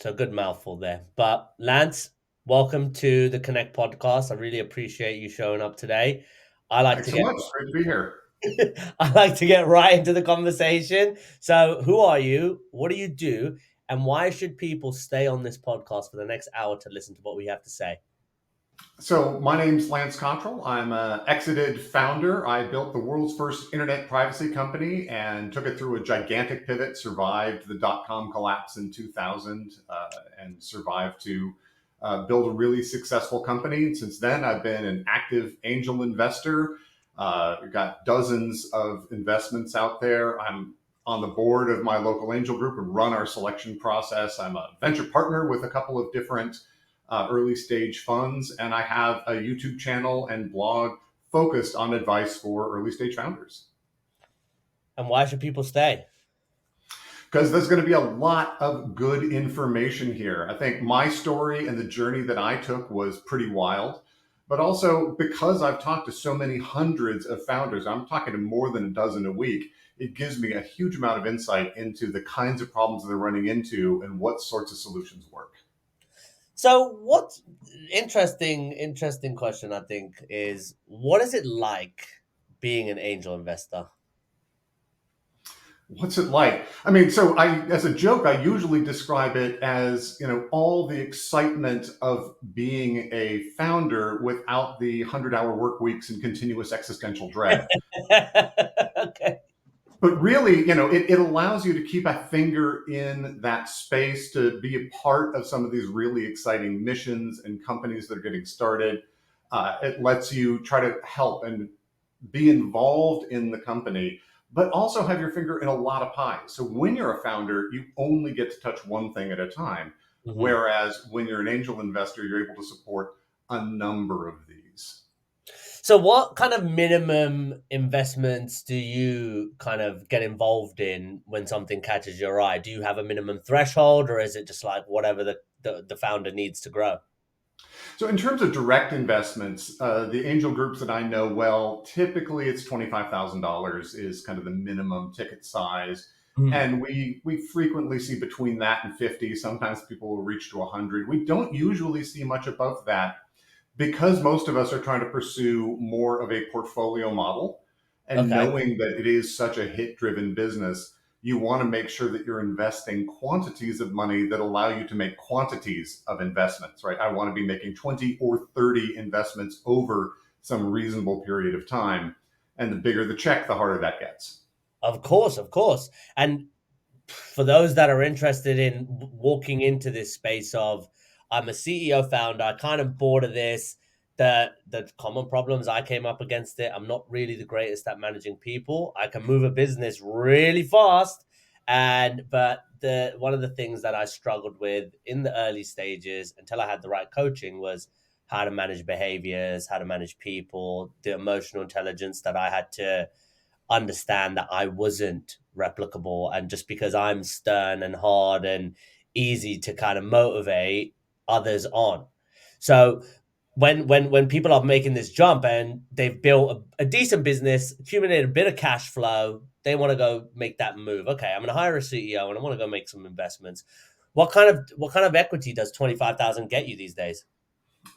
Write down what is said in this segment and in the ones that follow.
So good mouthful there. But Lance, welcome to the Connect podcast. I really appreciate you showing up today. I like Thanks to so get much. Great to be here. I like to get right into the conversation. So, who are you? What do you do? And why should people stay on this podcast for the next hour to listen to what we have to say? So, my name's Lance Cottrell. I'm an exited founder. I built the world's first internet privacy company and took it through a gigantic pivot, survived the dot-com collapse in 2000, and survived to build a really successful company. And since then, I've been an active angel investor. We've got dozens of investments out there. I'm on the board of my local angel group and run our selection process. I'm a venture partner with a couple of different early stage funds, and I have a YouTube channel and blog focused on advice for early stage founders. And why should people stay? Because there's going to be a lot of good information here. I think my story and the journey that I took was pretty wild, but also because I've talked to so many hundreds of founders, I'm talking to more than a dozen a week. It gives me a huge amount of insight into the kinds of problems they're running into and what sorts of solutions work. So, what interesting question I think is what is it like being an angel investor? What's it like? I mean, as a joke, I usually describe it as, all the excitement of being a founder without the 100-hour work weeks and continuous existential dread. Okay. But really, it allows you to keep a finger in that space, to be a part of some of these really exciting missions and companies that are getting started. It lets you try to help and be involved in the company, but also have your finger in a lot of pies. So when you're a founder, you only get to touch one thing at a time. Mhm. Whereas when you're an angel investor, you're able to support a number of these. So, what kind of minimum investments do you kind of get involved in when something catches your eye? Do you have a minimum threshold, or is it just like whatever the founder needs to grow? So in terms of direct investments, the angel groups that I know well, typically it's $25,000 is kind of the minimum ticket size. Mm. And we frequently see between that and 50. Sometimes people will reach to 100. We don't usually see much above that because most of us are trying to pursue more of a portfolio model, and Okay. knowing that it is such a hit driven business, you want to make sure that you're investing quantities of money that allow you to make quantities of investments, right? I want to be making 20 or 30 investments over some reasonable period of time. And the bigger the check, the harder that gets. Of course, of course. And for those that are interested in walking into this space of I'm a CEO founder, I kind of bored of this. The common problems I came up against it. I'm not really the greatest at managing people. I can move a business really fast. And but the one of the things that I struggled with in the early stages until I had the right coaching was how to manage behaviors, how to manage people, the emotional intelligence that I had to understand that I wasn't replicable. And just because I'm stern and hard and easy to kind of motivate, others on. So when people are making this jump and they've built a decent business, accumulated a bit of cash flow, they want to go make that move. Okay, I'm going to hire a CEO and I want to go make some investments. What kind of equity does 25,000 get you these days?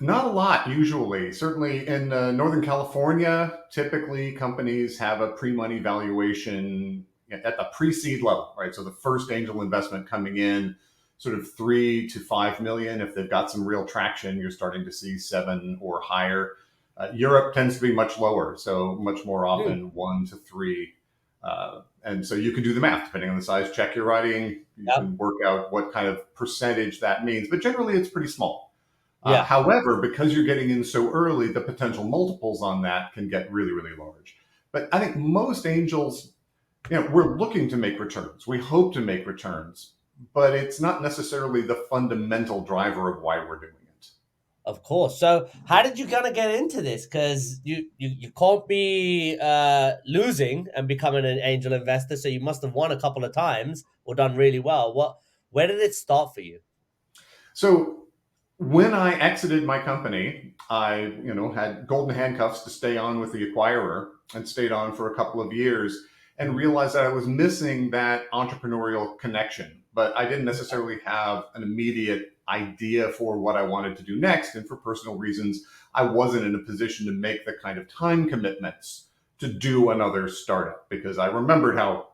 Not a lot, usually. Certainly in Northern California, typically companies have a pre money valuation at the pre seed level, right? So the first angel investment coming in, sort of 3 to 5 million. If they've got some real traction, you're starting to see seven or higher. Europe tends to be much lower, so much more Hmm. often 1 to 3. And so you can do the math depending on the size check you're writing. You Yep. can work out what kind of percentage that means, but generally it's pretty small. Yeah. However, because you're getting in so early, the potential multiples on that can get really, really large. But I think most angels, we're looking to make returns. We hope to make returns, but it's not necessarily the fundamental driver of why we're doing it. Of course. So, how did you kind of get into this? Because you can't be losing and becoming an angel investor, so you must have won a couple of times or done really well. Where did it start for you? So when I exited my company, I, had golden handcuffs to stay on with the acquirer and stayed on for a couple of years and Mhm. realized that I was missing that entrepreneurial connection. but I didn't necessarily have an immediate idea for what I wanted to do next. And for personal reasons, I wasn't in a position to make the kind of time commitments to do another startup because I remembered how,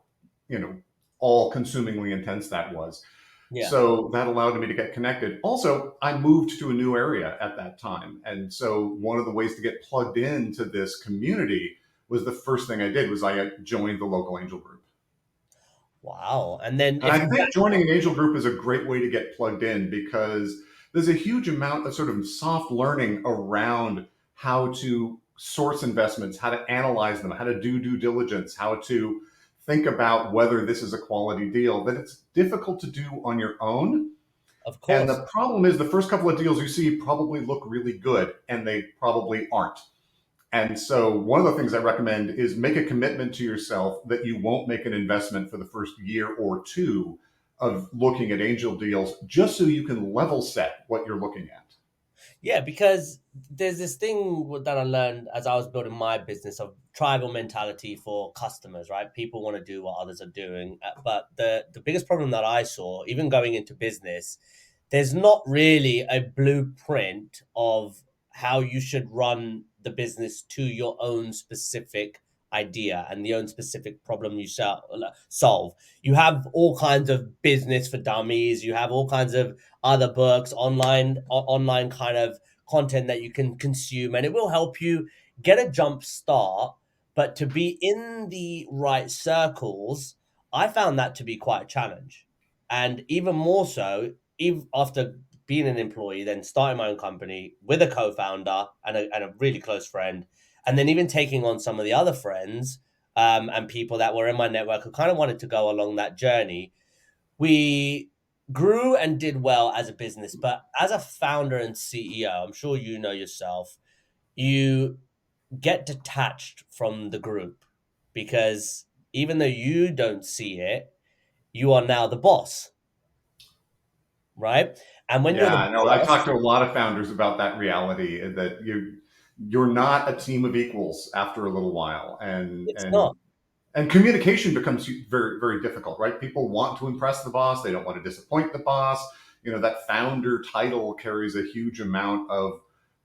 you know, all consumingly intense that was. Yeah. So that allowed me to get connected. Also, I moved to a new area at that time. And so one of the ways to get plugged into this community was the first thing I did was I joined the local angel group. Wow. And then And if I you think joining an angel group is a great way to get plugged in because there's a huge amount of sort of soft learning around how to source investments, how to analyze them, how to do due diligence, how to think about whether this is a quality deal that it's difficult to do on your own. of And course. the problem is the first couple of deals you see probably look really good and they probably aren't. And so, one of the things I recommend is make a commitment to yourself that you won't make an investment for the first year or two of looking at angel deals, just so you can level set what you're looking at. Yeah, because there's this thing that I learned as I was building my business of tribal mentality for customers, right? People want to do what others are doing. But the biggest problem that I saw, even going into business, there's not really a blueprint of how you should run the business to your own specific idea and the own specific problem you solve. You have all kinds of business for dummies. You have all kinds of other books, online kind of content that you can consume, and it will help you get a jump start. But to be in the right circles, I found that to be quite a challenge, and even more so, even after being an employee, then starting my own company with a co-founder and a really close friend, and then even taking on some of the other friends and people that were in my network who kind of wanted to go along that journey. We grew and did well as a business, but as a founder and CEO, I'm sure you know yourself, you get detached from the group because even though you don't see it, you are now the boss, right? And when you're the Yeah, no, I've talked boss, to a lot of founders about that reality that you're not a team of equals after a little while, it's not. and communication becomes very very difficult, right? People want to impress the boss, they don't want to disappoint the boss. You know, that founder title carries a huge amount of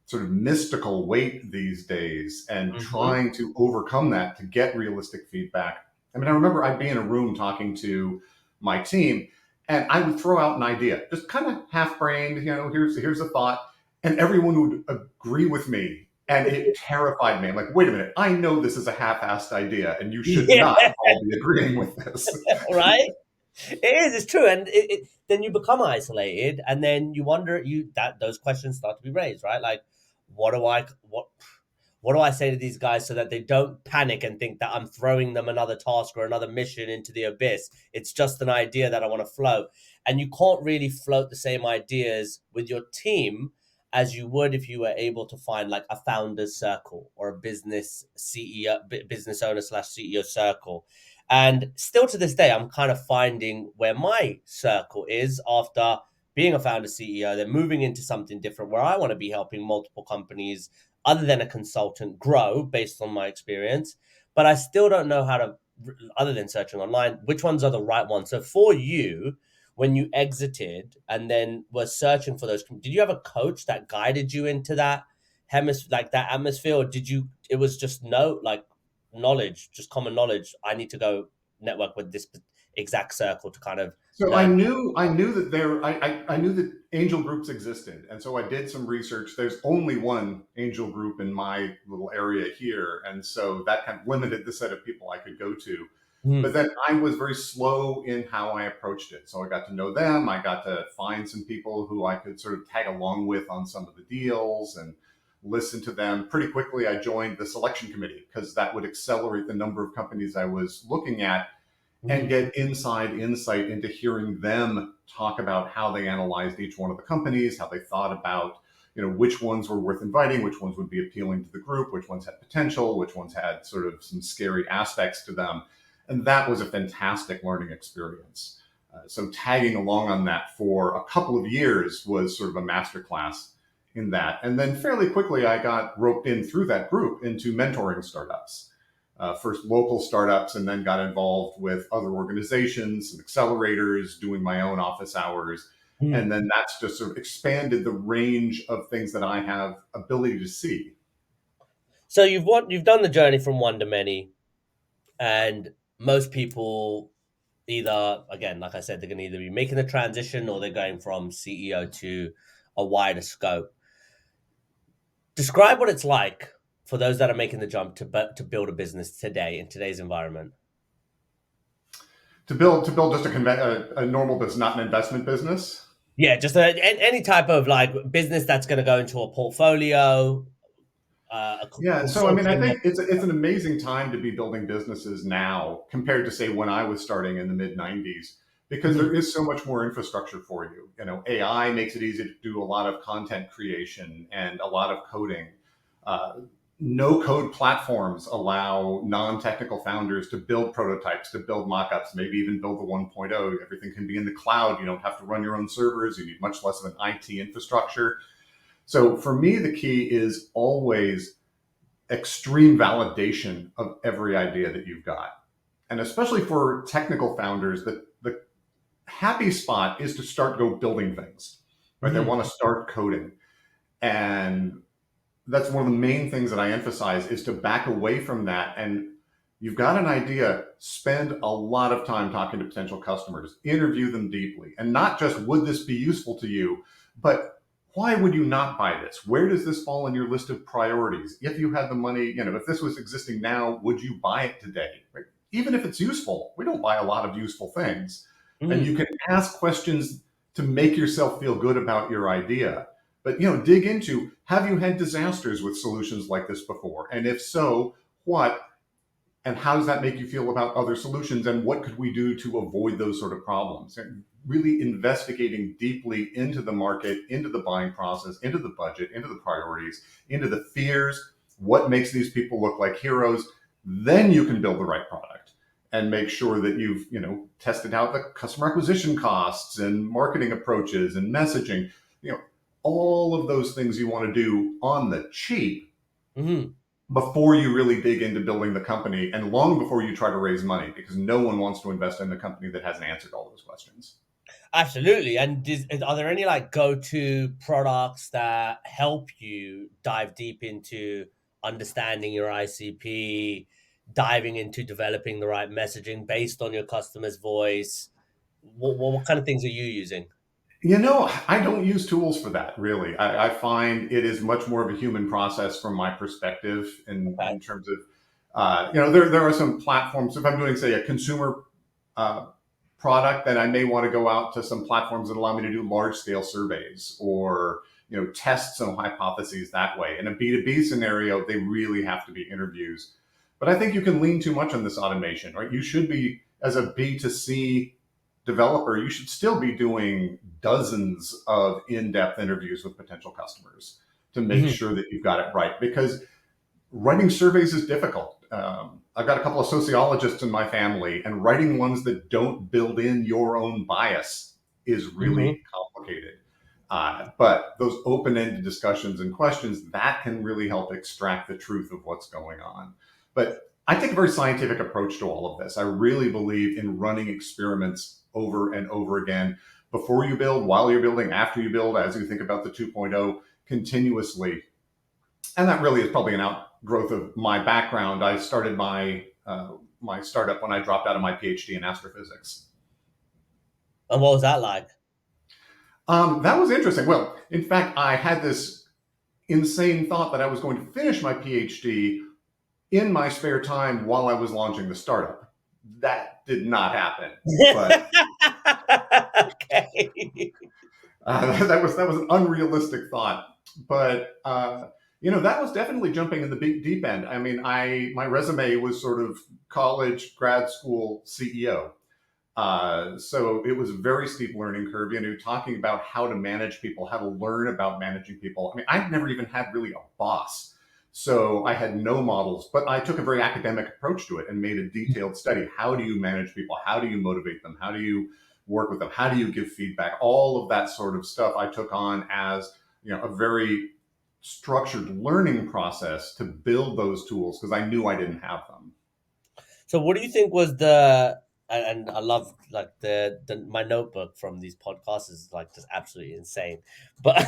sort of mystical weight these days, and Hmm. trying to overcome that to get realistic feedback. I mean, I remember I'd be in a room talking to my team and I would throw out an idea, just kind of half-brained, you know, here's a thought, and everyone would agree with me, and it terrified me. I'm like, wait a minute, I know this is a half-assed idea, and you should Yeah, not all be agreeing with this. right. It is. It's true, and then you become isolated, and then you wonder. That those questions start to be raised, right? Like, what do I what do I say to these guys so that they don't panic and think that I'm throwing them another task or another mission into the abyss? It's just an idea that I want to float, and you can't really float the same ideas with your team as you would if you were able to find like a founder's circle or a business CEO, business owner slash CEO circle. And still to this day, I'm kind of finding where my circle is after being a founder CEO, then moving into something different where I want to be helping multiple companies other than a consultant grow based on my experience. But I still don't know how to, other than searching online, which ones are the right ones. So for you, when you exited and then were searching for those, did you have a coach that guided you into that like that atmosphere, or did you? It was just no, like knowledge, just common knowledge. I need to go network with this exact circle to kind of So learn. I knew that I knew that angel groups existed, and so I did some research. There's only one angel group in my little area here, and so that kind of limited the set of people I could go to. But Hmm. then I was very slow in how I approached it. So I got to know them. I got to find some people who I could sort of tag along with on some of the deals and listen to them. Pretty quickly, I joined the selection committee because that would accelerate the number of companies I was looking at and Hmm. get inside insight into hearing them talk about how they analyzed each one of the companies, how they thought about, you know, which ones were worth inviting, which ones would be appealing to the group, which ones had potential, which ones had sort of some scary aspects to them. And that was a fantastic learning experience. So tagging along on that for a couple of years was sort of a masterclass in that. And then fairly quickly, I got roped in through that group into mentoring startups. first local startups, and then got involved with other organizations, some accelerators, doing my own office hours. And Mm. then that's just sort of expanded the range of things that I have ability to see. So you've done the journey from one to many, and most people either, again, like I said, they're going to either be making the transition or they're going from CEO to a wider scope. Describe what it's like for those that are making the jump to build a business today in today's environment. To build just a normal business, not an investment business. Yeah, just any type of like business that's going to go into a portfolio, a Yeah, so I mean, I consortium. think it's an amazing time to be building businesses now compared to say when I was starting in the mid '90s, because there Mhm, is so much more infrastructure for you. You know, AI makes it easy to do a lot of content creation and a lot of coding. Uh, no code platforms allow non-technical founders to build prototypes, to build mock-ups, maybe even build the 1.0. Everything can be in the cloud. You don't have to run your own servers. You need much less of an IT infrastructure. So for me, the key is always extreme validation of every idea that you've got. And especially for technical founders, the happy spot is to start go building things, right? They mhm, want to start coding. And that's one of the main things that I emphasize is to back away from that. And you've got an idea, spend a lot of time talking to potential customers, interview them deeply, and not just would this be useful to you, but why would you not buy this? Where does this fall in your list of priorities? If you had the money, if this was existing now, would you buy it today? Right? Even if it's useful, we don't buy a lot of useful things. And mhm. you can ask questions to make yourself feel good about your idea. But dig into, have you had disasters with solutions like this before? And if so, what? And how does that make you feel about other solutions? And what could we do to avoid those sort of problems? And really investigating deeply into the market, into the buying process, into the budget, into the priorities, into the fears, what makes these people look like heroes. Then you can build the right product and make sure that you've tested out the customer acquisition costs and marketing approaches and messaging. You know, all of those things you want to do on the cheap Mhm. before you really dig into building the company and long before you try to raise money, because no one wants to invest in a company that hasn't answered all those questions. Absolutely. And are there any like go-to products that help you dive deep into understanding your ICP, diving into developing the right messaging based on your customer's voice? What kind of things are you using? I don't use tools for that really. I find it is much more of a human process from my perspective Okay. in terms of, there are some platforms. If I'm doing, say, a consumer uh, product, then I may want to go out to some platforms that allow me to do large scale surveys or test some hypotheses that way. In a B2B scenario, they really have to be interviews. But I think you can lean too much on this automation, right? You should be, as a B2C developer, you should still be doing dozens of in-depth interviews with potential customers to make Mhm, sure that you've got it right, because writing surveys is difficult. I've got a couple of sociologists in my family, and writing ones that don't build in your own bias is mhm. really complicated. But those open-ended discussions and questions, that can really help extract the truth of what's going on. But I take a very scientific approach to all of this. I really believe in running experiments over and over again before you build, while you're building, after you build, as you think about the 2.0, continuously. And that really is probably an outgrowth of my background. I started my startup when I dropped out of my PhD in astrophysics. And what was that like? That was interesting. Well, in fact, I had this insane thought that I was going to finish my PhD in my spare time while I was launching the startup. That did not happen, but Okay. that was an unrealistic thought. But that was definitely jumping in the deep end. I mean, my resume was sort of college, grad school, CEO. So it was a very steep learning curve. Talking about how to manage people, how to learn about managing people. I mean, I've never even had really a boss. So I had no models, but I took a very academic approach to it and made a detailed study. How do you manage people? How do you motivate them? How do you work with them? How do you give feedback? All of that sort of stuff I took on as a very structured learning process to build those tools because I knew I didn't have them. So what do you think was the and I love like the my notebook from these podcasts is like just absolutely insane. But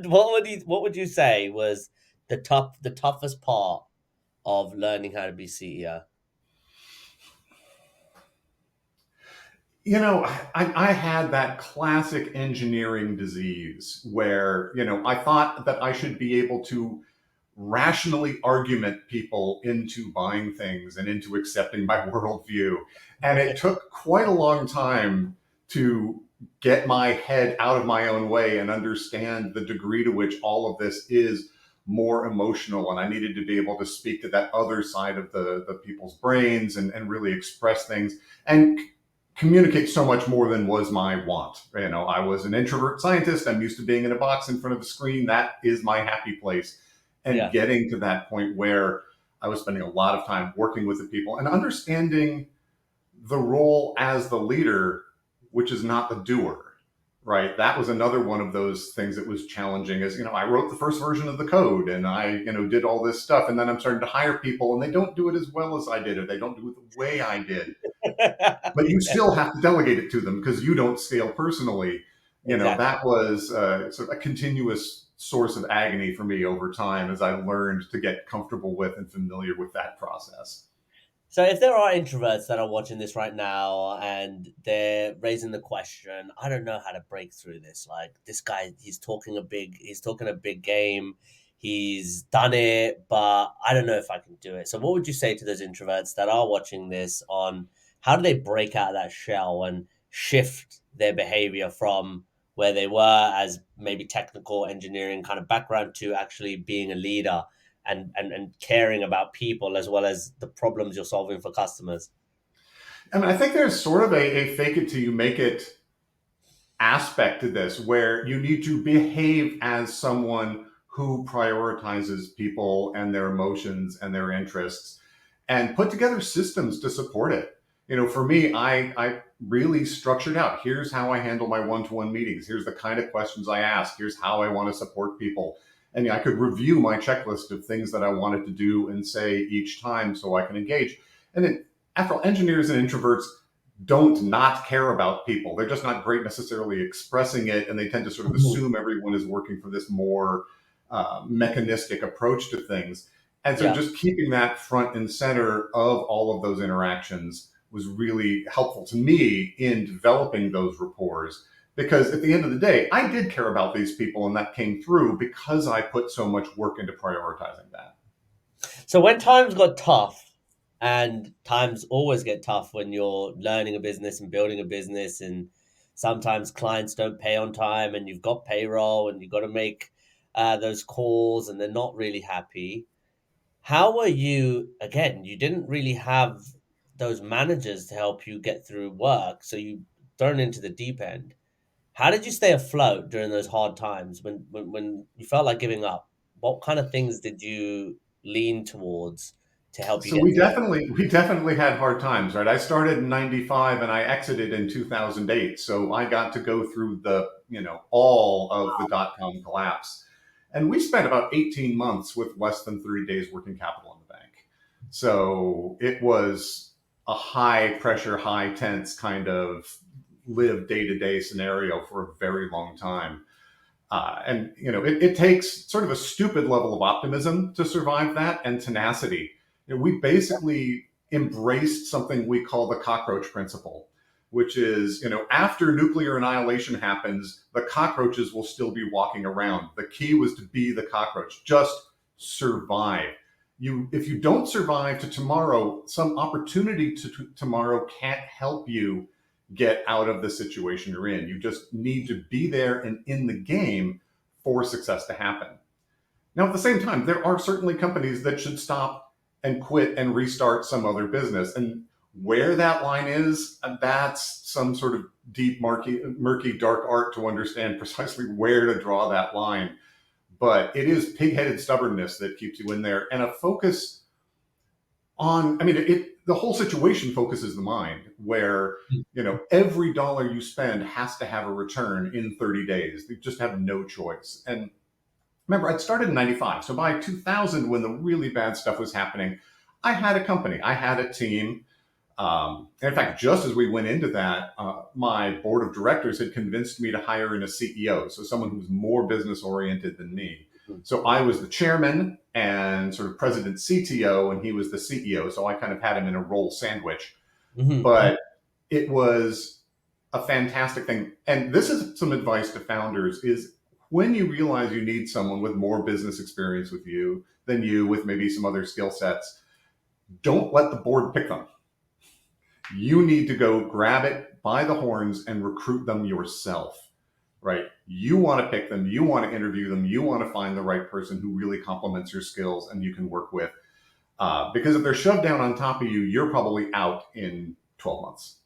what would you say was the toughest part of learning how to be CEO? I had that classic engineering disease where, I thought that I should be able to rationally argument people into buying things and into accepting my worldview. And it took quite a long time to get my head out of my own way and understand the degree to which all of this is more emotional. And I needed to be able to speak to that other side of the people's brains and really express things and communicate so much more than was my want. I was an introvert scientist. I'm used to being in a box in front of a screen. That is my happy place. And Yeah. getting to that point where I was spending a lot of time working with the people and understanding the role as the leader, which is not the doer, right? That was another one of those things that was challenging is, I wrote the first version of the code and I, did all this stuff. And then I'm starting to hire people and they don't do it as well as I did, or they don't do it the way I did, but you Yeah, still have to delegate it to them because you don't scale personally. exactly. That was sort of a continuous source of agony for me over time as I learned to get comfortable with and familiar with that process. So if there are introverts that are watching this right now and they're raising the question, I don't know how to break through this. Like this guy, he's talking a big game. He's done it, but I don't know if I can do it. So what would you say to those introverts that are watching this on how do they break out of that shell and shift their behavior from where they were as maybe technical engineering kind of background to actually being a leader and caring about people as well as the problems you're solving for customers? I mean, I think there's sort of a fake it till you make it aspect to this where you need to behave as someone who prioritizes people and their emotions and their interests and put together systems to support it. For me, I really structured out here's how I handle my one-to-one meetings. Here's the kind of questions I ask. Here's how I want to support people. And I could review my checklist of things that I wanted to do and say each time so I can engage. And then, after all, engineers and introverts don't not care about people. They're just not great necessarily expressing it, and they tend to sort of Mhm. assume everyone is working for this more mechanistic approach to things. And so, Yeah. just keeping that front and center of all of those interactions was really helpful to me in developing those rapport. Because at the end of the day, I did care about these people, and that came through because I put so much work into prioritizing that. So when times got tough, and times always get tough when you're learning a business and building a business, and sometimes clients don't pay on time, and you've got payroll, and you've got to make those calls, and they're not really happy. How were you? Again, you didn't really have those managers to help you get through work, so you thrown into the deep end. How did you stay afloat during those hard times when you felt like giving up? What kind of things did you lean towards to help you So get we through it? definitely had hard times, right? I started in '95 and I exited in 2008. So I got to go through the, all of the dot-com collapse. And we spent about 18 months with less than 30 days working capital in the bank. So it was a high pressure, high tense kind of live day to day scenario for a very long time. And it takes sort of a stupid level of optimism to survive that and tenacity. We basically embraced something we call the cockroach principle, which is, after nuclear annihilation happens, the cockroaches will still be walking around. The key was to be the cockroach, just survive. If you don't survive to tomorrow, some opportunity to tomorrow can't help you get out of the situation you're in. You just need to be there and in the game for success to happen. Now, at the same time, there are certainly companies that should stop and quit and restart some other business. And where that line is, that's some sort of deep, murky, dark art to understand precisely where to draw that line. But it is pig-headed stubbornness that keeps you in there, and a focus on, I mean, the whole situation focuses the mind where, every dollar you spend has to have a return in 30 days. You just have no choice. And remember, I'd started in '95. So by 2000, when the really bad stuff was happening, I had a company, I had a team. In fact, just as we went into that, my board of directors had convinced me to hire in a CEO, so someone who's more business oriented than me. So I was the chairman and sort of president CTO, and he was the CEO. So I kind of had him in a role sandwich. Mm-hmm. But it was a fantastic thing. And this is some advice to founders: is when you realize you need someone with more business experience with you than you, with maybe some other skill sets, don't let the board pick them. You need to go grab it by the horns and recruit them yourself, right? You want to pick them, you want to interview them, you want to find the right person who really complements your skills and you can work with. Because if they're shoved down on top of you, you're probably out in 12 months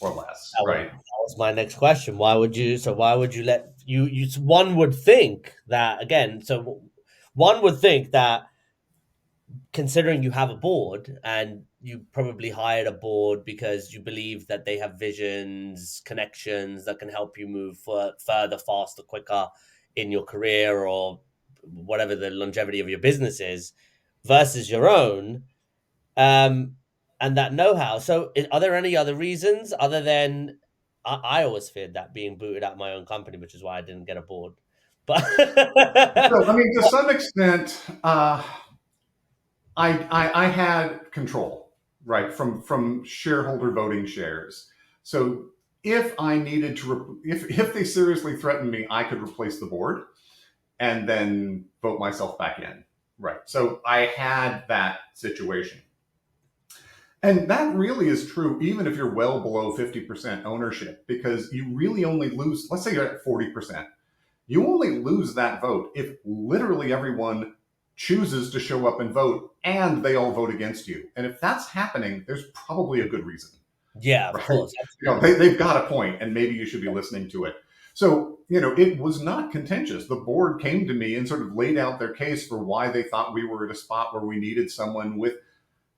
or less, right? That was my next question. Why would you? So why would you let you? One would think that again. So one would think that considering you have a board and you probably hired a board because you believe that they have visions, connections that can help you move further, faster, quicker in your career or whatever the longevity of your business is, versus your own. Um, and that know-how. So, are there any other reasons other than I always feared that being booted out of my own company, which is why I didn't get a board. But So, I mean, to some extent, I had control, right, from shareholder voting shares. So if I needed to, if they seriously threatened me, I could replace the board and then vote myself back in, right? So I had that situation. And that really is true, even if you're well below 50% ownership, because you really only lose, let's say you're at 40%, you only lose that vote if literally everyone chooses to show up and vote and they all vote against you. And if that's happening, there's probably a good reason, yeah, of right? course, They've got a point and maybe you should be listening to it. So, it was not contentious. The board came to me and sort of laid out their case for why they thought we were at a spot where we needed someone with,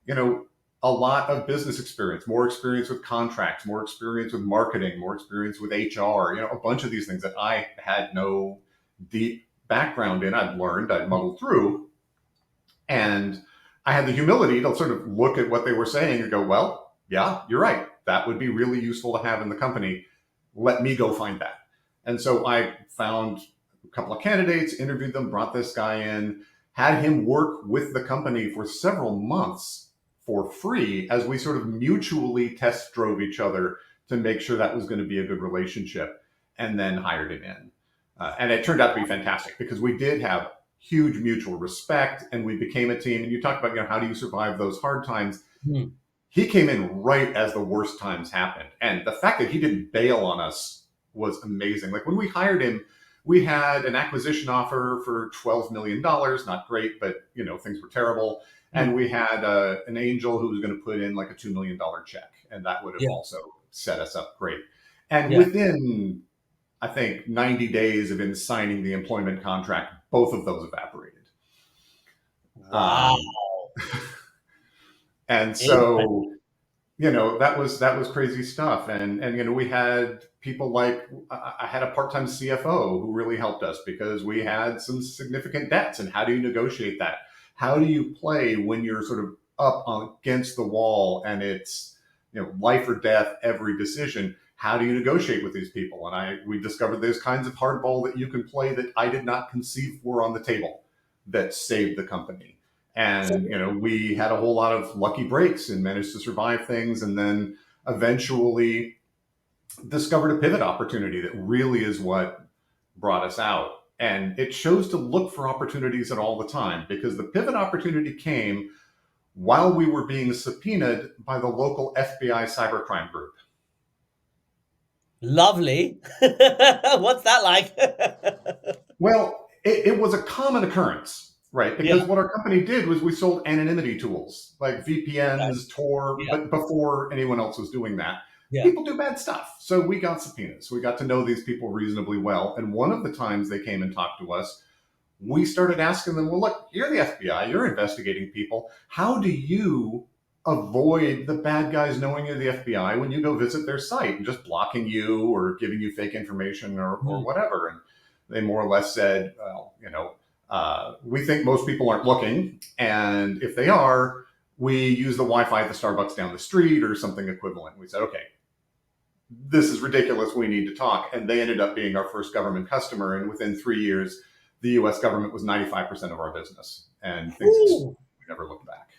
you know, a lot of business experience, more experience with contracts, more experience with marketing, more experience with HR, a bunch of these things that I had no deep background in. I'd muddled through. And I had the humility to sort of look at what they were saying and go, well, yeah, you're right. That would be really useful to have in the company. Let me go find that. And so I found a couple of candidates, interviewed them, brought this guy in, had him work with the company for several months for free as we sort of mutually test drove each other to make sure that was going to be a good relationship, and then hired him in. And it turned out to be fantastic because we did have huge mutual respect and we became a team. And you talk about, how do you survive those hard times? Hmm. He came in right as the worst times happened. And the fact that he didn't bail on us was amazing. Like when we hired him, we had an acquisition offer for $12 million. Not great, but things were terrible. And we had an angel who was going to put in like a $2 million check. And that would have Yeah, also set us up great. And yeah. within, I think, 90 days of him signing the employment contract, both of those evaporated. Wow. Um, and Interesting. so, that was crazy stuff. And we had people like, I had a part-time CFO who really helped us because we had some significant debts. And how do you negotiate that? How do you play when you're sort of up against the wall and it's life or death every decision? How do you negotiate with these people? And we discovered there's kinds of hardball that you can play that I did not conceive were on the table that saved the company. So, And we had a whole lot of lucky breaks and managed to survive things, and then eventually discovered a pivot opportunity that really is what brought us out. And it shows to look for opportunities at all the time, because the pivot opportunity came while we were being subpoenaed by the local FBI cybercrime group. lovely. What's that like? Well, it was a common occurrence, right? Yeah. Because what our company did was we sold anonymity tools like Okay. VPNs, Tor, Yeah. but before anyone else was doing that. Yeah. People do bad stuff. So we got subpoenas. We got to know these people reasonably well. And one of the times they came and talked to us, we started asking them, well, look, you're the FBI, you're investigating people. How do you avoid the bad guys knowing you're the FBI when you go visit their site and just blocking you or giving you fake information or Hmm. whatever? And they more or less said, well, we think most people aren't looking. And if they are, we use the Wi-Fi at the Starbucks down the street or something equivalent. We said, okay, this is ridiculous. We need to talk. And they ended up being our first government customer. And within 3 years, the US government was 95% of our business. And things Ooh, we never looked back.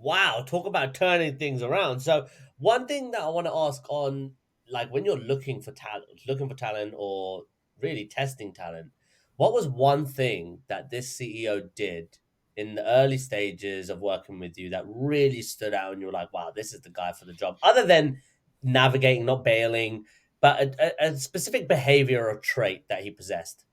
wow, talk about turning things around. So one thing that I want to ask on, like when you're looking for talent or really testing talent, what was one thing that this CEO did in the early stages of working with you that really stood out and you're like, wow, this is the guy for the job, other than navigating, not bailing, but a specific behavior or trait that he possessed?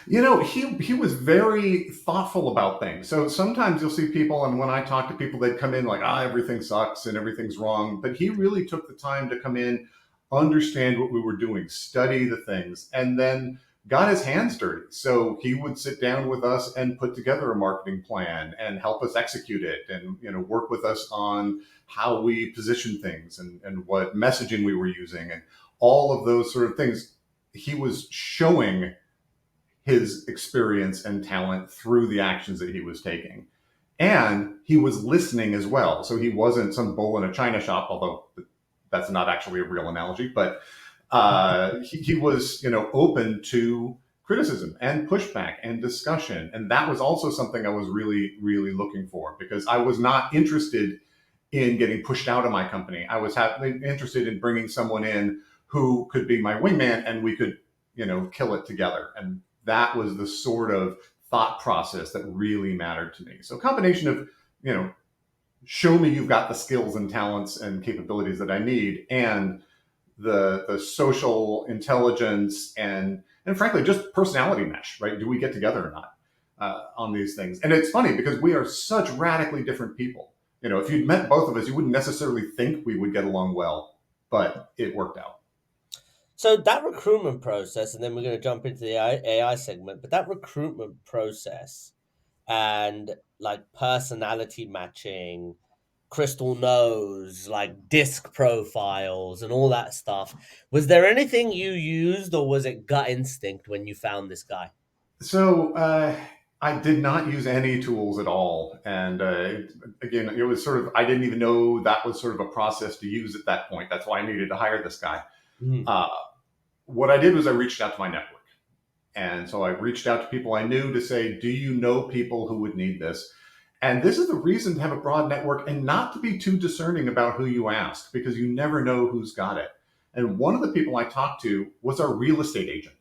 He was very thoughtful about things. So sometimes you'll see people, and when I talk to people, they'd come in like, everything sucks and everything's wrong. But he really took the time to come in, understand what we were doing, study the things, and then got his hands dirty. So he would sit down with us and put together a marketing plan and help us execute it, and work with us on how we position things and what messaging we were using and all of those sort of things. He was showing his experience and talent through the actions that he was taking. And he was listening as well. So he wasn't some bull in a china shop, although that's not actually a real analogy, but he was, open to criticism and pushback and discussion. And that was also something I was really, really looking for, because I was not interested in getting pushed out of my company. I was interested in bringing someone in who could be my wingman and we could, kill it together. And that was the sort of thought process that really mattered to me. So a combination of, show me you've got the skills and talents and capabilities that I need, and the social intelligence and frankly just personality mesh, right? Do we get together or not on these things? And it's funny because we are such radically different people. If you'd met both of us, you wouldn't necessarily think we would get along well, but it worked out. So that recruitment process, and then we're going to jump into the AI segment, but that recruitment process and like personality matching, crystal nose, like disc profiles, and all that stuff. Was there anything you used, or was it gut instinct when you found this guy? So I did not use any tools at all, and again, it was sort of, I didn't even know that was sort of a process to use at that point. That's why I needed to hire this guy. Mhm. Uh, what I did was I reached out to my network. And so I reached out to people I knew to say, do you know people who would need this? And this is the reason to have a broad network and not to be too discerning about who you ask, because you never know who's got it. And one of the people I talked to was our real estate agent,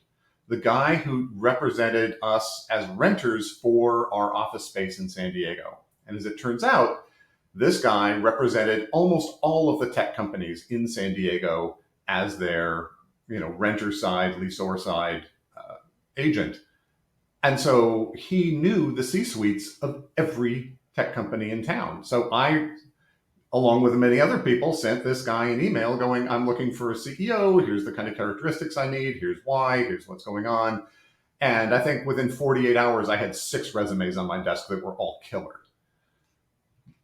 the guy who represented us as renters for our office space in San Diego. And as it turns out, this guy represented almost all of the tech companies in San Diego as their, renter side, leaseor side agent. And so he knew the C suites of every tech company in town. So I, along with many other people, sent this guy an email going, I'm looking for a CEO. Here's the kind of characteristics I need. Here's why. Here's what's going on. And I think within 48 hours, I had 6 resumes on my desk that were all killer.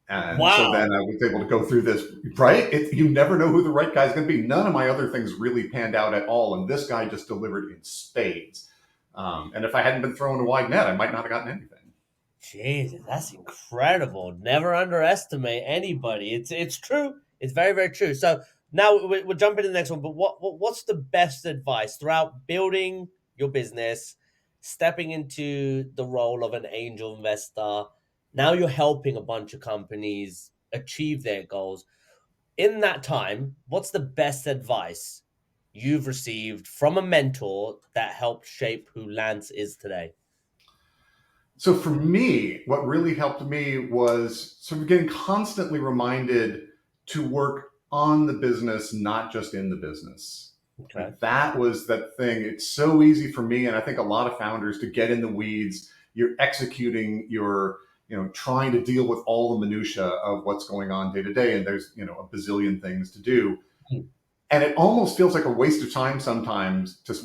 And so then Wow. I was able to go through this, right? You never know who the right guy's going to be. None of my other things really panned out at all. And this guy just delivered in spades. And if I hadn't been thrown a wide net, I might not have gotten anything. Jesus, that's incredible. Never underestimate anybody. It's true. It's very, very true. So now we're jumping to the next one. But what's the best advice throughout building your business, stepping into the role of an angel investor? Now you're helping a bunch of companies achieve their goals. In that time, what's the best advice you've received from a mentor that helped shape who Lance is today? So for me, what really helped me was sort of getting constantly reminded to work on the business, not just in the business. Okay. Like that was that thing. It's so easy for me, and I think a lot of founders, to get in the weeds. You're executing, you're trying to deal with all the minutia of what's going on day to day, and there's a bazillion things to do, and it almost feels like a waste of time sometimes to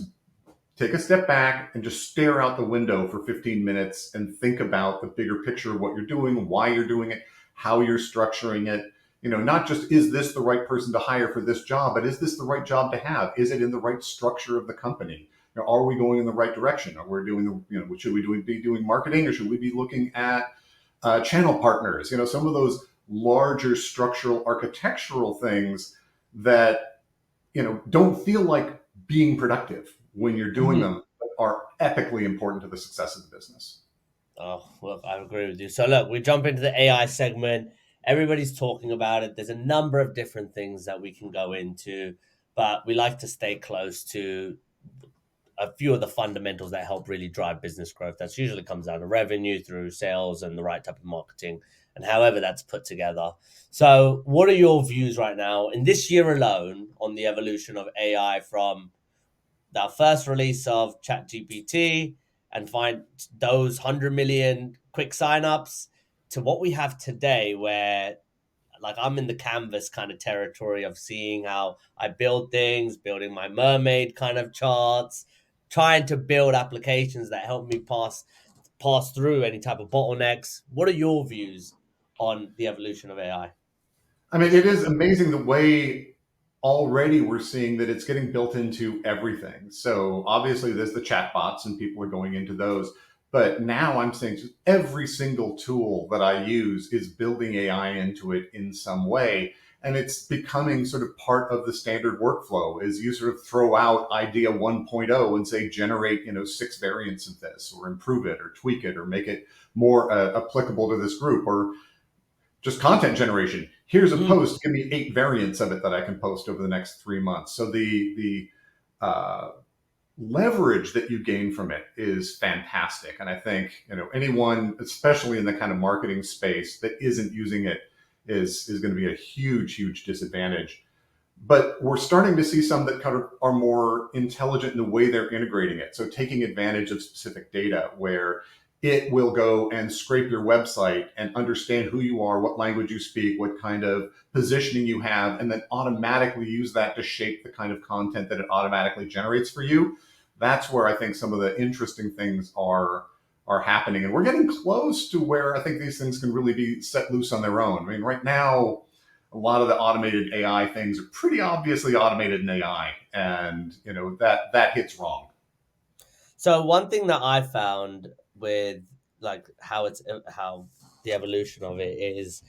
take a step back and just stare out the window for 15 minutes and think about the bigger picture of what you're doing, why you're doing it, how you're structuring it. Not just, is this the right person to hire for this job, but is this the right job to have? Is it in the right structure of the company? Are we going in the right direction? Are we doing should we be doing marketing, or should we be looking at channel partners, some of those larger structural architectural things that, don't feel like being productive when you're doing Mhm. them, but are epically important to the success of the business. Oh, look, I agree with you. So, look, we jump into the AI segment. Everybody's talking about it. There's a number of different things that we can go into, but we like to stay close to a few of the fundamentals that help really drive business growth. That's usually comes down to revenue through sales and the right type of marketing and however that's put together. So, what are your views right now in this year alone on the evolution of AI from our first release of ChatGPT and find those 100 million quick signups to what we have today, where like I'm in the canvas kind of territory of seeing how I build things, building my mermaid kind of charts, trying to build applications that help me pass through any type of bottlenecks. What are your views on the evolution of AI? I mean, it is amazing the way already we're seeing that it's getting built into everything. So obviously, there's the chatbots, and people are going into those. But now I'm saying just every single tool that I use is building AI into it in some way. And it's becoming sort of part of the standard workflow as you sort of throw out idea 1.0 and say, generate, 6 variants of this, or improve it, or tweak it, or make it more applicable to this group, or just content generation. Here's a Mm, post. Give me 8 variants of it that I can post over the next 3 months. So the leverage that you gain from it is fantastic. And I think anyone, especially in the kind of marketing space, that isn't using it is going to be a huge disadvantage. But we're starting to see some that kind of are more intelligent in the way they're integrating it. So taking advantage of specific data where it will go and scrape your website and understand who you are, what language you speak, what kind of positioning you have, and then automatically use that to shape the kind of content that it automatically generates for you. That's where I think some of the interesting things are happening. And we're getting close to where I think these things can really be set loose on their own. I mean, right now, a lot of the automated AI things are pretty obviously automated in AI, and that hits wrong. So one thing that I found with like how the evolution of it is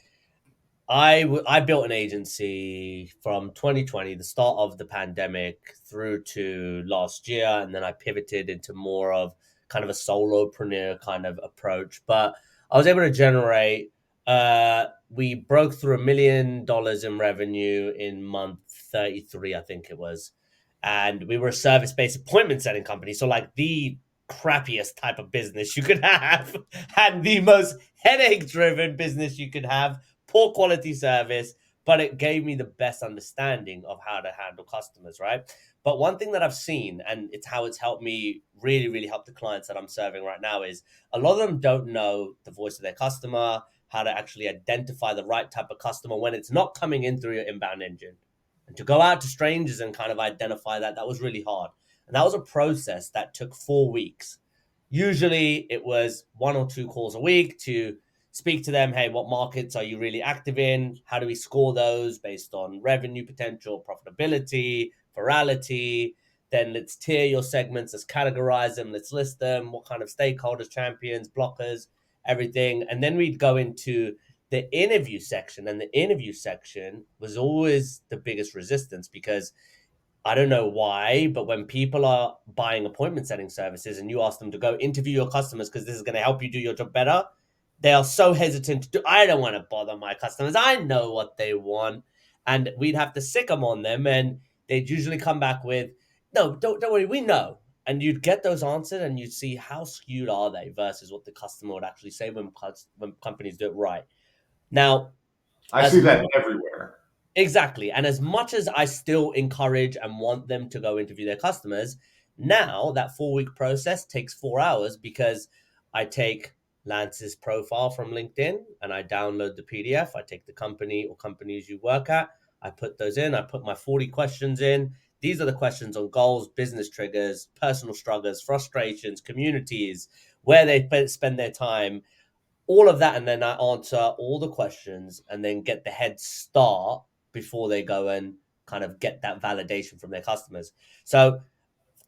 I built an agency from 2020, the start of the pandemic, through to last year, and then I pivoted into more of kind of a solopreneur kind of approach. But I was able to generate. We broke through $1 million in revenue in month 33, I think it was, and we were a service-based appointment setting company. So like the crappiest type of business you could have, and the most headache-driven business you could have, poor quality service, but it gave me the best understanding of how to handle customers, right? But one thing that I've seen, and it's how it's helped me really help the clients that I'm serving right now, is a lot of them don't know the voice of their customer, how to actually identify the right type of customer when it's not coming in through your inbound engine. And to go out to strangers and kind of identify that was really hard. And that was a process that took 4 weeks. Usually it was 1 or 2 calls a week to speak to them. Hey, what markets are you really active in? How do we score those based on revenue potential, profitability, virality? Then let's tier your segments, let's categorize them, let's list them, what kind of stakeholders, champions, blockers, everything. And then we'd go into the interview section. And the interview section was always the biggest resistance because I don't know why, but when people are buying appointment setting services and you ask them to go interview your customers because this is going to help you do your job better, they are so hesitant to do. I don't want to bother my customers. I know what they want, and we'd have to sick them on them, and they'd usually come back with, "No, don't worry, we know." And you'd get those answered, and you'd see how skewed are they versus what the customer would actually say when companies do it right. Now, I as see much that everywhere. exactly. And as much as I still encourage and want them to go interview their customers, now that 4 week process takes 4 hours because I take Lance's profile from LinkedIn and I download the PDF. I take the company or companies you work at. I put those in. I put my 40 questions in. These are the questions on goals, business triggers, personal struggles, frustrations, communities, where they spend their time, all of that, and then I answer all the questions and then get the head start before they go and kind of get that validation from their customers. So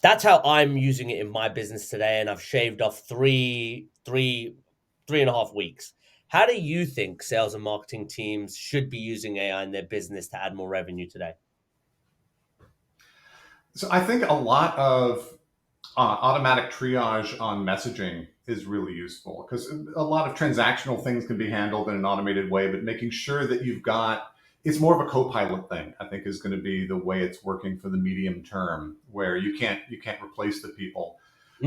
that's how I'm using it in my business today, and I've shaved off three and a half weeks. How do you think sales and marketing teams should be using AI in their business to add more revenue today? So I think a lot of automatic triage on messaging is really useful because a lot of transactional things can be handled in an automated way, but making sure that you've got it's more of a co-pilot thing, I think, is going to be the way it's working for the medium term, where you can't replace the people.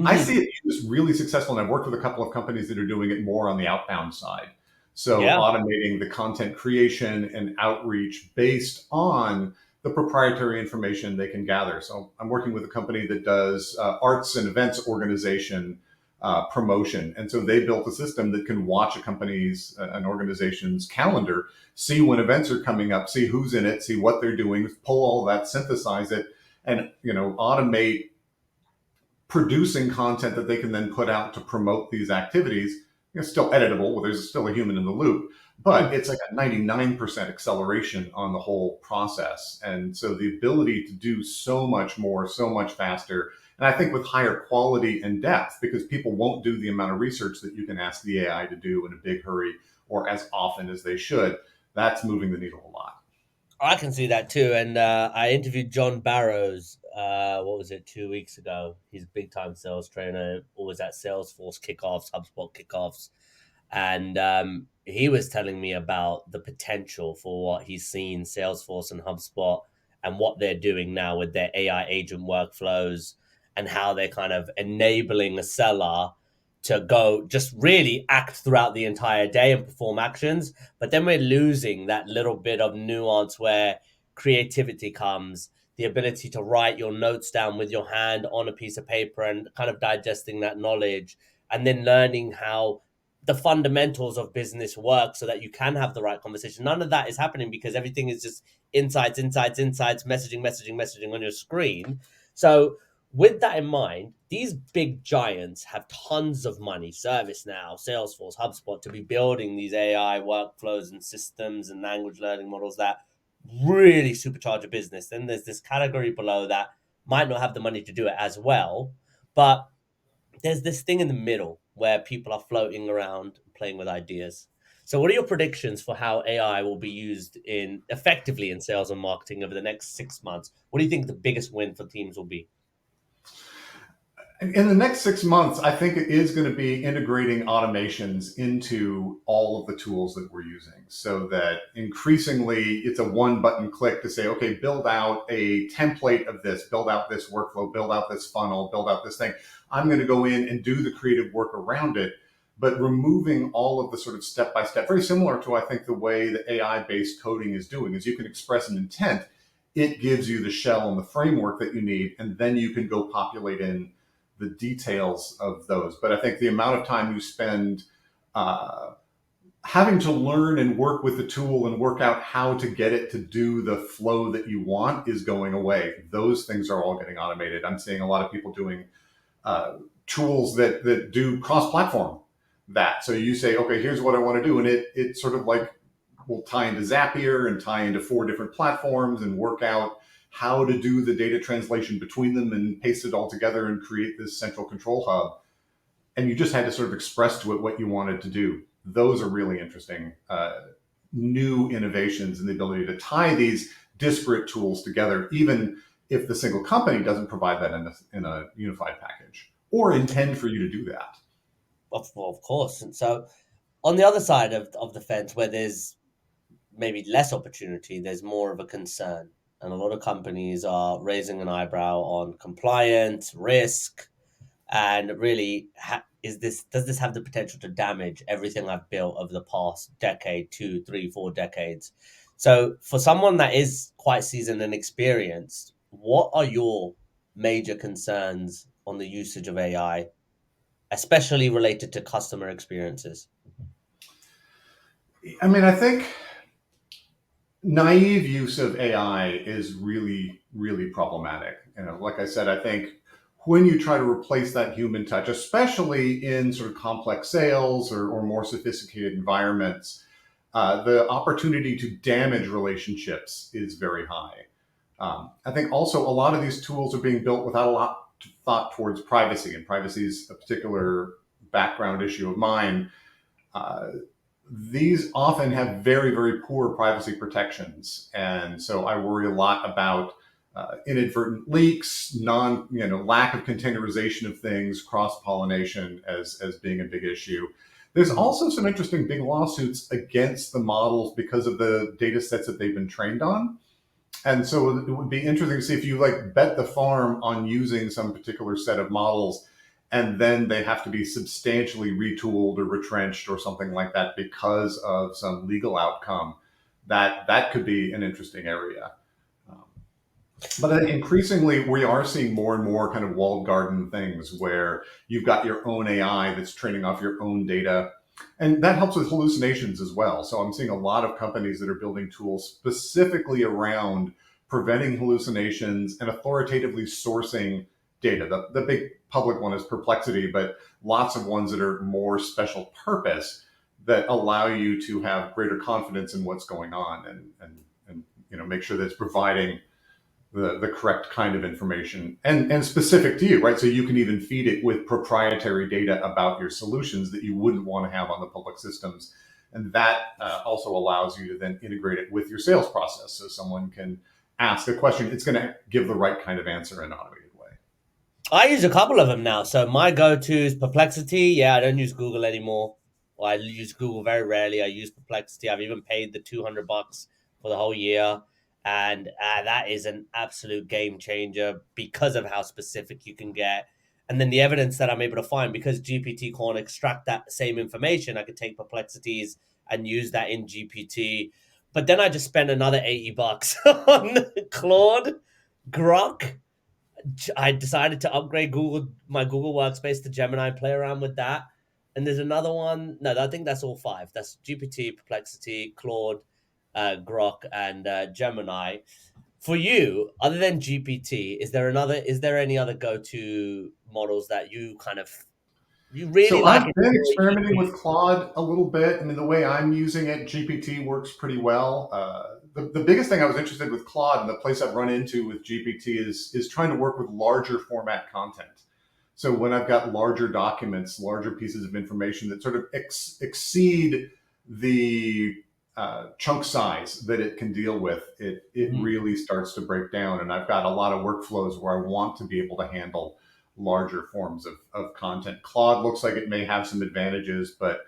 I Mhm. see it used really successful, and I've worked with a couple of companies that are doing it more on the outbound side. So Yeah. automating the content creation and outreach based on the proprietary information they can gather. So I'm working with a company that does arts and events organization promotion, and so they built a system that can watch a company's an organization's calendar, see when events are coming up, see who's in it, see what they're doing, pull all that, synthesize it, and automate producing content that they can then put out to promote these activities. Still editable, well, there's still a human in the loop, but Mm. it's like a 99% acceleration on the whole process. And so the ability to do so much more, so much faster, and I think with higher quality and depth, because people won't do the amount of research that you can ask the AI to do in a big hurry or as often as they should, that's moving the needle a lot. I can see that too. And I interviewed John Barrows, what was it, 2 weeks ago? He's a big time sales trainer, always at Salesforce kickoffs, HubSpot kickoffs. And he was telling me about the potential for what he's seen Salesforce and HubSpot and what they're doing now with their AI agent workflows and how they're kind of enabling a seller to go just really act throughout the entire day and perform actions. But then we're losing that little bit of nuance where creativity comes, the ability to write your notes down with your hand on a piece of paper and kind of digesting that knowledge, and then learning how the fundamentals of business work so that you can have the right conversation. None of that is happening because everything is just insights, insights, insights, messaging, messaging, messaging on your screen. So with that in mind, these big giants have tons of money, ServiceNow, Salesforce, HubSpot, to be building these AI workflows and systems and language learning models that really supercharge a business. Then there's this category below that might not have the money to do it as well, but there's this thing in the middle where people are floating around playing with ideas. So what are your predictions for how AI will be used in effectively in sales and marketing over the next 6 months? What do you think the biggest win for teams will be? In the next 6 months, I think it is going to be integrating automations into all of the tools that we're using so that increasingly it's a one button click to say, okay, build out a template of this, build out this workflow, build out this funnel, build out this thing. I'm going to go in and do the creative work around it, but removing all of the sort of step by step, very similar to, I think, the way that AI based coding is doing, is you can express an intent. It gives you the shell and the framework that you need, and then you can go populate in the details of those. But I think the amount of time you spend uh, having to learn and work with the tool and work out how to get it to do the flow that you want is going away. Those things are all getting automated. I'm seeing a lot of people doing uh, tools that do cross-platform that. So you say, okay, here's what I want to do, and it sort of like will tie into Zapier and tie into 4 different platforms and work out how to do the data translation between them and paste it all together and create this central control hub. And you just had to sort of express to it what you wanted to do. Those are really interesting new innovations and the ability to tie these disparate tools together, even if the single company doesn't provide that in a unified package or intend for you to do that. Of course. And so on the other side of the fence, where there's maybe less opportunity, there's more of a concern. And a lot of companies are raising an eyebrow on compliance, risk, and really, is this does this have the potential to damage everything I've built over the past decade, 2, 3, 4 decades? So, for someone that is quite seasoned and experienced, what are your major concerns on the usage of AI, especially related to customer experiences? I mean, I think naive use of AI is really, really problematic. Like I said, I think when you try to replace that human touch, especially in sort of complex sales or more sophisticated environments, the opportunity to damage relationships is very high. I think also a lot of these tools are being built without a lot of thought towards privacy, and privacy is a particular background issue of mine. Uh, these often have very, very poor privacy protections. And so I worry a lot about inadvertent leaks, lack of containerization of things, cross pollination as being a big issue. There's Mhm. also some interesting big lawsuits against the models because of the data sets that they've been trained on. And so it would be interesting to see if you like bet the farm on using some particular set of models and then they have to be substantially retooled or retrenched or something like that because of some legal outcome. That could be an interesting area. Um, but I think increasingly, we are seeing more and more kind of walled garden things where you've got your own AI that's training off your own data. And that helps with hallucinations as well. So I'm seeing a lot of companies that are building tools specifically around preventing hallucinations and authoritatively sourcing data. The big public one is Perplexity, but lots of ones that are more special purpose that allow you to have greater confidence in what's going on and make sure that it's providing the correct kind of information and specific to you, right? So you can even feed it with proprietary data about your solutions that you wouldn't want to have on the public systems. And that also allows you to then integrate it with your sales process. So someone can ask a question, it's going to give the right kind of answer in an automated way. I use a couple of them now. So my go-to is Perplexity. Yeah, I don't use Google anymore. Well, I use Google very rarely. I use Perplexity. I've even paid the $200 for the whole year, and that is an absolute game changer because of how specific you can get, and then the evidence that I'm able to find because GPT can't extract that same information. I could take Perplexities and use that in GPT, but then I just spend another $80 on Claude, Grok. I decided to upgrade my Google Workspace to Gemini, play around with that. And there's another one. No, I think that's all five. That's GPT, Perplexity, Claude, Grok, and Gemini. For you, other than GPT, Is there any other go-to models that you really So like I've and been you experimenting use? with Claude a little bit. I mean, the way I'm using it, GPT works pretty well. The biggest thing I was interested with Claude and the place I've run into with GPT is trying to work with larger format content. So when I've got larger documents, larger pieces of information that sort of exceed the chunk size that it can deal with, it Mhm. really starts to break down. And I've got a lot of workflows where I want to be able to handle larger forms of content. Claude looks like it may have some advantages, but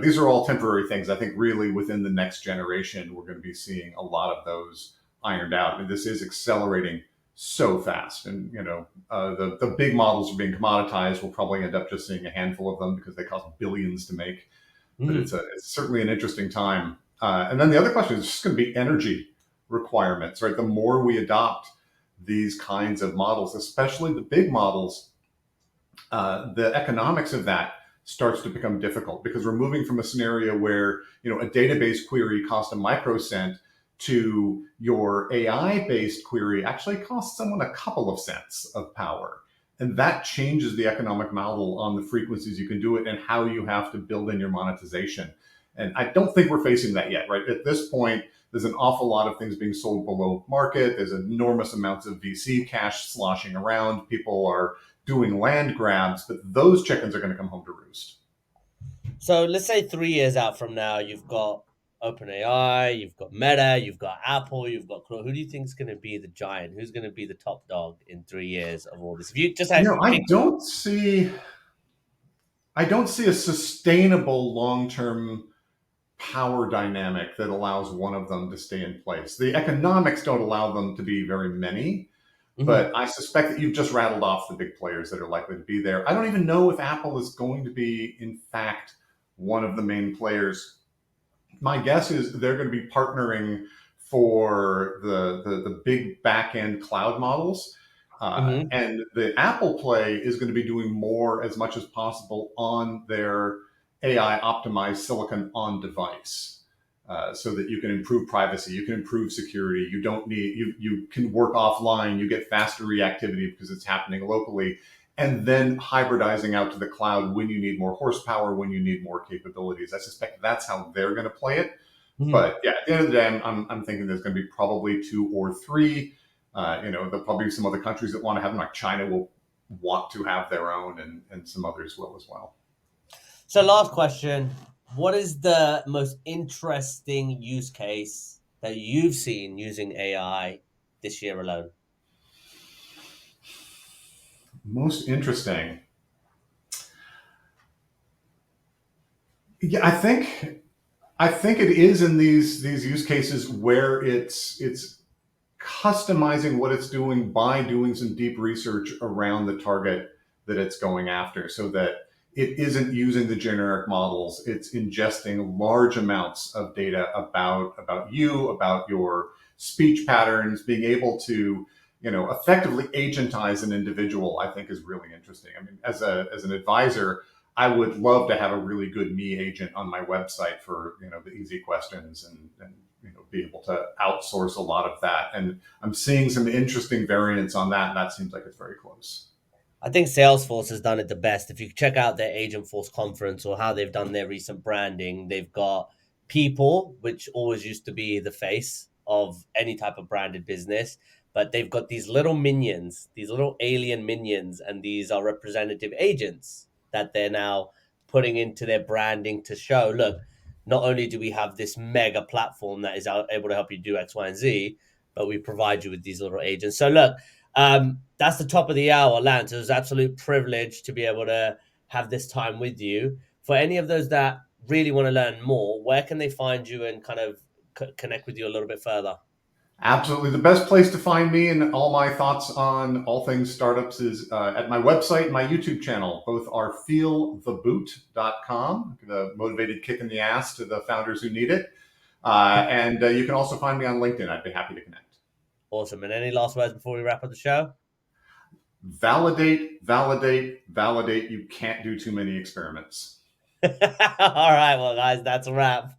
these are all temporary things. I think really within the next generation, we're going to be seeing a lot of those ironed out. And this is accelerating so fast. And the big models are being commoditized. We'll probably end up just seeing a handful of them because they cost billions to make. But Mhm. it's certainly an interesting time. And then the other question is just going to be energy requirements, right? The more we adopt these kinds of models, especially the big models, the economics of that starts to become difficult because we're moving from a scenario where a database query costs a microcent to your AI based query actually costs someone a couple of cents of power. And that changes the economic model on the frequencies you can do it and how you have to build in your monetization. And I don't think we're facing that yet, right? At this point, there's an awful lot of things being sold below market. There's enormous amounts of VC cash sloshing around. People are doing land grabs, but those chickens are going to come home to roost. So let's say 3 years out from now, you've got OpenAI, you've got Meta, you've got Apple, you've got Claude. Who do you think is going to be the giant? Who's going to be the top dog in 3 years of all this? If you just You had know, to I pick one. don't see I don't see a sustainable long-term power dynamic that allows one of them to stay in place. The economics don't allow them to be very many, Mhm. but I suspect that you've just rattled off the big players that are likely to be there. I don't even know if Apple is going to be, in fact, one of the main players. My guess is they're going to be partnering for the big back end cloud models. Mhm. And the Apple play is going to be doing more as much as possible on their AI optimized silicon on device. So that you can improve privacy, you can improve security. You don't need you can work offline. You get faster reactivity because it's happening locally, and then hybridizing out to the cloud when you need more horsepower, when you need more capabilities. I suspect that's how they're going to play it. Mhm. But yeah, at the end of the day, I'm thinking there's going to be probably two or three. There'll probably be some other countries that want to have them, like China will want to have their own, and some others will as well. So last question. what is the most interesting use case that you've seen using AI this year alone? Most interesting. Yeah, I think it is in these use cases where it's customizing what it's doing by doing some deep research around the target that it's going after, so that it isn't using the generic models. It's ingesting large amounts of data about you, about your speech patterns, being able to effectively agentize an individual. I think is really interesting. I mean, as an advisor, I would love to have a really good me agent on my website for the easy questions, and be able to outsource a lot of that. And I'm seeing some interesting variants on that, and that seems like it's very close. I think Salesforce has done it the best. If you check out their Agentforce conference or how they've done their recent branding, they've got people, which always used to be the face of any type of branded business, but they've got these little minions, these little alien minions, and these are representative agents that they're now putting into their branding to show, look, not only do we have this mega platform that is able to help you do X, Y, and Z, but we provide you with these little agents. So look, that's the top of the hour, Lance. It was an absolute privilege to be able to have this time with you. For any of those that really want to learn more, where can they find you and kind of connect with you a little bit further? Absolutely. The best place to find me and all my thoughts on all things startups is at my website and my YouTube channel. Both are feeltheboot.com, the motivated kick in the ass to the founders who need it. And you can also find me on LinkedIn. I'd be happy to connect. Awesome. And any last words before we wrap up the show? Validate, validate, validate. You can't do too many experiments. All right, well, guys, that's a wrap.